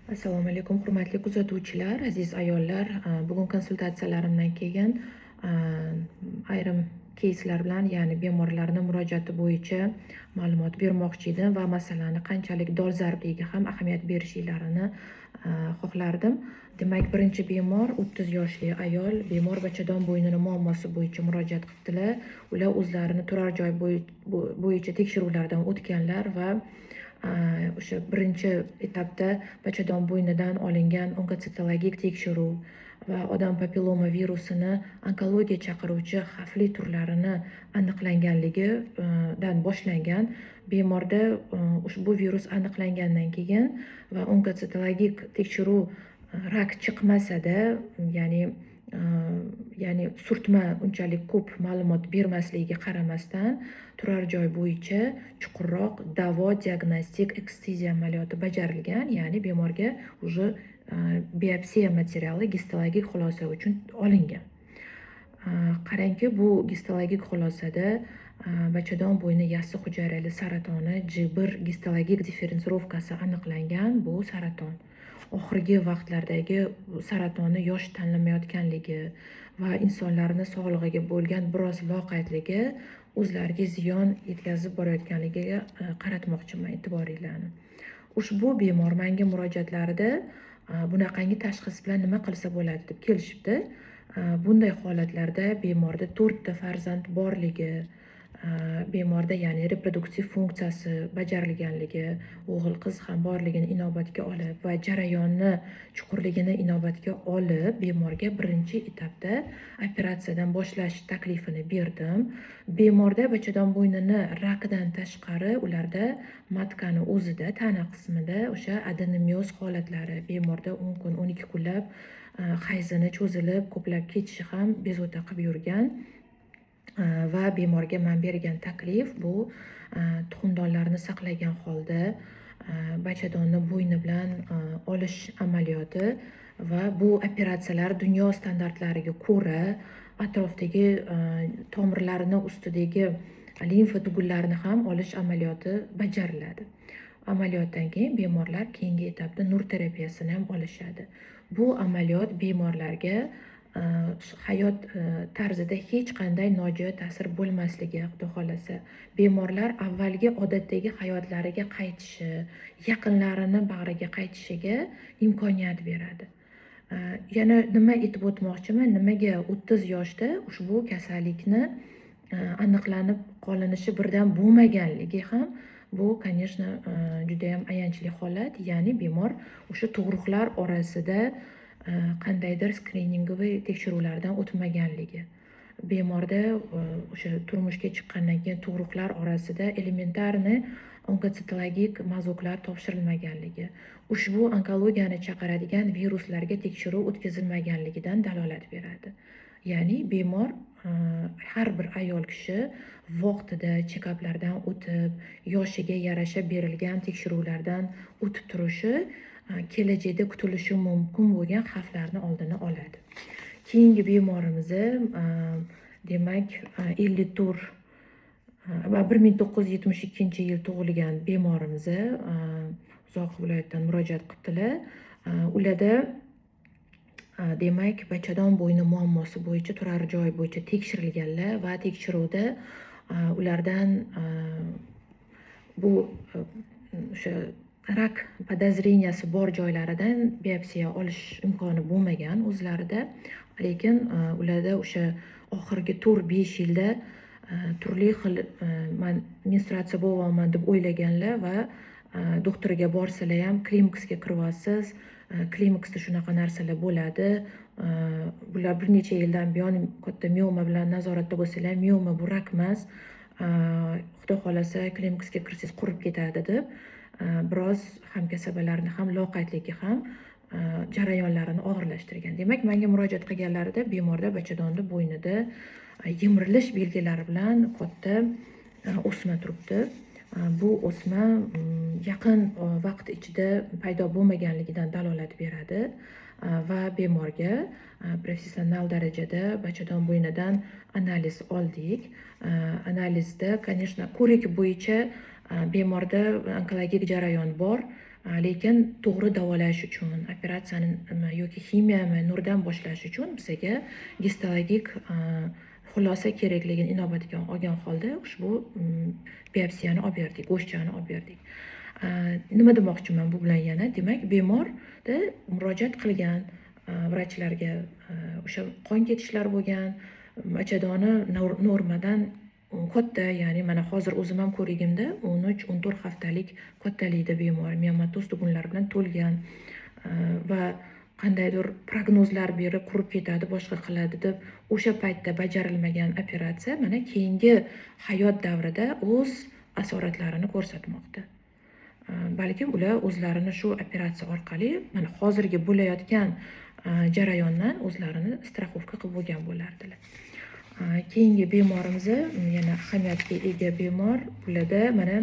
Assalomu alaykum, hurmatli kuzatuvchilar, aziz ayollar. Bugun konsultatsiyalarimdan keyin ayrim keyslar bilan, ya'ni bemorlarni murojaati bo'yicha ma'lumot bermoqchi edim va masalani qanchalik dolzarbligiga ham ahamiyat berishlarini xohlardim. Demak, birinchi bemor 30 yoshli ayol, bemor bachadon bo'ynini muammosi bo'yicha murojaat qildilar. Ular o'zlarini turar joy bo'yicha tekshiruvlardan o'tganlar va o'sha birinchi etapda bachadon bo'ynidan olingan onkotsitologik tekshiruv va odam papilloma virusini onkologiya chaqiruvchi xavfli turlarini aniqlanganligidan boshlangan. Bemorda ushbu virus aniqlangandan keyin va onkotsitologik tekshiruv rak chiqmasada, ya'ni surtma unchalik ko'p ma'lumot bermasligiga qaramasdan turar joy bo'yicha chuqurroq davo diagnostik ekstiziya amaliyoti bajarilgan, ya'ni bemorga уже biopsiya materiali gistologik xulosa uchun olingan. Qarangki, bu gistologik xulosada bachadon bo'yni yassi hujayrali saratoni G1 gistologik differensirovkasi aniqlangan. Bu saraton oxirgi vaqtlardagi saratonni yosh tanlamayotganligi va insonlarni sog'lig'iga bo'lgan biroz loqaydligi o'zlariga ziyon yetkazib borayotganligiga qaratmoqchiman e'tiboringlarni. Ushbu bemor menga murojaatlarida bunaqangi tashxis bilan nima qilsa bo'ladi deb kelishibdi. Bunday holatlarda bemorda 4 ta farzand borligi, bemorda ya'ni reproduktiv funksiyasi bajarilganligi, o'g'il qiz ham borligini inobatga olib va jarayonni chuqurligini inobatga olib, bemorga birinchi etapda operatsiyadan boshlash taklifini berdim. Bemorda bachadon bo'ynini rakidan tashqari ularda matkani o'zida, tana qismida o'sha adenomioz holatlari, bemorda 10 kun, 12 kunlab hayzini cho'zilib ko'plab ketishi ham bezovta qilib yurgan. Va bemorga men bergan taklif bu tuxumdonlarni saqlagan holda bachadonni bo'yni bilan olish amaliyoti va bu operatsiyalar dunyo standartlariga ko'ra atrofdagi tomirlarini ustidagi limfa tugunlarini ham olish amaliyoti bajariladi. Amaliyotdan keyin bemorlar keyingi etapda nur terapiyasini ham olishadi. Bu amaliyot bemorlarga hayot tarzida hech qanday nojo'ya ta'sir bo'lmasligi, xudo xolasa, bemorlar avvalgi odatdagi hayotlariga qaytishi, yaqinlarini bag'riga qaytishiga imkoniyat beradi. Yana nima aytib o'tmoqchiman, nimaga 30 yoshda ushbu kasallikni aniqlanib qolinishi birdan bo'lmaganligi ham bu, конечно, juda ham ayanchli holat. Ya'ni bemor o'sha tug'ruqlar orasida qandaydir skriningoviy tekshiruvlardan o'tmaganligi, bemorda o'sha turmushga chiqqandan keyin tug'ruqlar orasida elementarni onkotsitologik mazoklar topshirilmaganligi, ushbu onkologiyani chaqiradigan viruslarga tekshiruv o'tkazilmaganligidan dalolat beradi. Ya'ni bemor, har bir ayol kishi vaqtida chekaplardan o'tib, yoshiga yarasha berilgan tekshiruvlardan o'tib turishi kelajakda kutilishi mumkin bo'lgan xavflarni oldini oladi. Keyingi bemorimiz demak 54 va 1972-yil tug'ilgan bemorimiz Uzoq viloyatdan murojaat qildilar. Ularda demak bachadon bo'yni muammosi bo'yicha turar joy bo'yicha tekshirilganlar va tekshiruvda ulardan bu o'sha rak podozreniyasi bor joylaridan biopsiya olish imkoni bo'lmagan o'zlarida, lekin ularda o'sha oxirgi 4-5 yilda turli xil menstruatsiya bo'lyapman deb o'ylaganlar va doktoriga borsalar ham klimaksga kiryapsiz, klimaksda shunaqa narsalar bo'ladi, bular bir necha yildan buyon katta mioma bilan nazoratda bo'lsalar, mioma bu rak emas, xudo xolasa klimaksga kirsangiz qurib ketadi deb biroz hamkasabalarni ham loqaydligi ham jarayonlarini og'irlashtirgan. Demak, menga murojaat qilganlarida bemorda bachadonni bo'ynida yemirilish belgilari bilan katta o'sma turibdi. Bu o'sma yaqin vaqt ichida paydo bo'lmaganligidan dalolat beradi va bemorga professional darajada bachadon bo'ynidan analiz oldik. Analizda, конечно, ko'rik bo'yicha bemorda onkologik jarayon bor. lekin to'g'ri davolash uchun operatsiyani yoki kimyami nurdan boshlash uchun bizga gistologik xulosa kerakligini inobatga olgan holda ushbu biopsiyani olib berdik, go'shtchani olib berdik. Nima demoqchiman bu bilan yana? Demak, bemorda murojaat qilgan vrachlarga o'sha qon ketishlar bo'lgan, bachadoni normadan katta, ya'ni mana hozir o'zim ham ko'rigimda 13-14 haftalik kattalikda bemor, miyomatoz tugunlar bilan to'lgan va qandaydir prognozlar berib qurib ketadi, boshqa qiladi deb o'sha paytda bajarilmagan operatsiya mana keyingi hayot davrida o'z asoratlarini ko'rsatmoqda. Balkim ular o'zlarini shu operatsiya orqali mana hozirgi bo'layotgan jarayondan o'zlarini straxovka qilib bo'lgan bo'lardilar. Keyingi bemorimiz yana ahamiyatga ega bemor. Bularda mana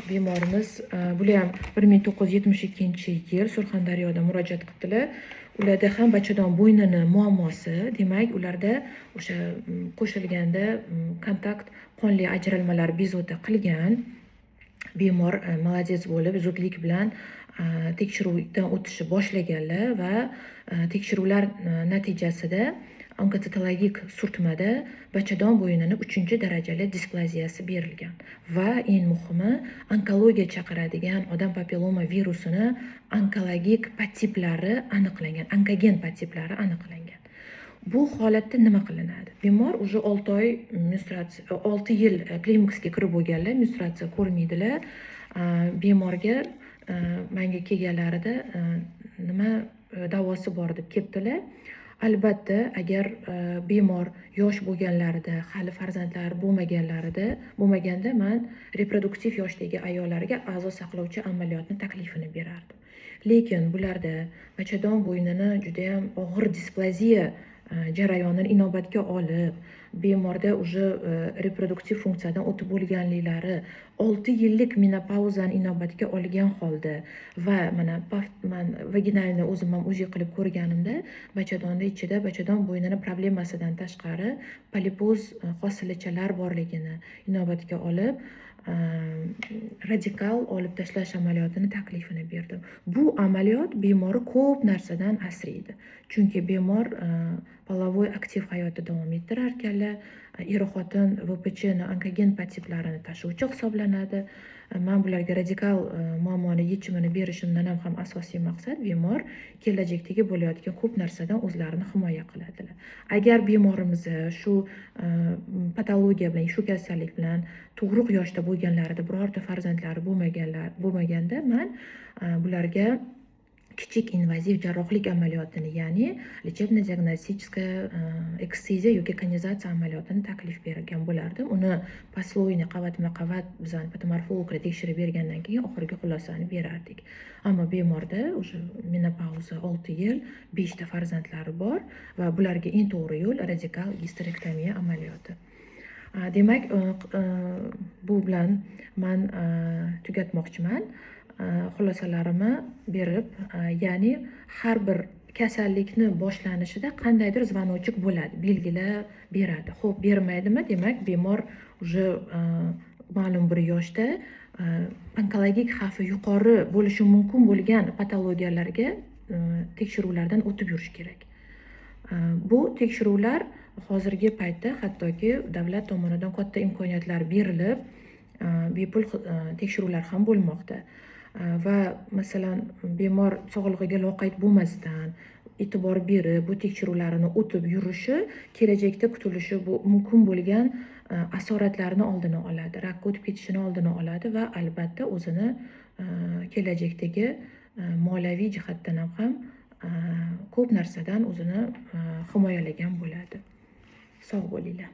bemorimiz bular ham 1972-yil Surxondaryoda murojaat qildilar. Ularda ham bachadon bo'ynini muammosi, demak ularda o'sha qo'shilganda kontakt qonli ajralmalar bezovta qilgan. Bemor молодец bo'lib zudlik bilan tekshiruvdan o'tishni boshlaganlar va tekshiruvlar natijasida onkocitologik surtmada bachadon bo'ynining 3-darajali displaziyasi berilgan va eng muhimi onkologiya chaqiradigan odam papilloma virusini onkologik podtiplari aniqlangan, onkogen podtiplari aniqlangan. Bu holatda nima qilinadi? Bemor уже 6 oy menstruatsiya, 6 yil klimaksga kirib bo'lganlar, menstruatsiya ko'rmaydilar. Bemorga menga kelganlarida nima davosi bor deb ketdilar. Albatta, agar bemor yosh bo'lganlarida, hali farzandlari bo'lmaganda men reproduktiv yoshdagi ayollarga a'zo saqlovchi amaliyotni taklifini berardim. Lekin bularda bachadon bo'ynini juda ham og'ir displaziya jarayonini inobatga olib, bemorda уже reproduktiv funksiyadan o'tib bo'lganliklari, 6 yillik menopauzani inobatga olgan holda va mana men vaginalni o'zim ham uji qilib ko'rganimda, bachadonni ichida bachadon bo'ynini problemasidan tashqari polipoz hosilichalar borligini inobatga olib, radikal olib tashlash amaliyotini taklifini berdim. Bu amaliyot bemorni ko'p narsadan asraydi. Chunki bemor polavoy aktiv hayotda davom ettirar ekanlar. Er-xotin VPChni onkogen podtiplarini tashuvchi hisoblanadi. Men bularga radikal muammoni yechimini berishimdan ham asosiy maqsad bemor kelajakdagi bo'layotgan ko'p narsadan o'zlarini himoya qiladilar. Agar bemorimiz shu patologiya bilan, shu kasallik bilan tug'ruq yoshda bo'lganlarida birorta farzandlari bo'lmaganda men bularga kichik invaziv jarrohlik amaliyotini, ya'ni lechebno-diagnostichеская ekstiziya yoki konizatsiya amaliyotini taklif bergan bo'lardim. Uni posloyni qavatma-qavat bizani patomorfologlar tekshirib bergandan keyin oxirgi xulosani berardik. Ammo bemorda o'sha menopauza 6 yil, 5 ta farzandlari bor va bularga eng to'g'ri yo'l radikal gisterektomiya amaliyoti. Demak, bu bilan men tugatmoqchiman. Xulosalarimni berib, ya'ni har bir kasallikni boshlanishida qandaydir zvonочек bo'ladi, belgilar beradi. Xo'p, bermaydimi? Demak, bemor уже ma'lum bir yoshda onkologik xavfi yuqori bo'lishi mumkin bo'lgan patologiyalarga tekshiruvlardan o'tib yurish kerak. Bu tekshiruvlar hozirgi paytda hattoki davlat tomonidan katta imkoniyatlar berilib, bepul tekshiruvlar ham bo'lmoqda. Va masalan bemor sog'lig'iga loqayd bo'lmasdan e'tibor berib bu tekshiruvlarni o'tib yurishi kelajakda kutulishi mumkin bo'lgan asoratlarni oldini oladi, rakka o'tib ketishini oldini oladi va albatta o'zini kelajakdagi moliyaviy jihatdan ham ko'p narsadan o'zini himoyalagan bo'ladi. Sog' bo'linglar.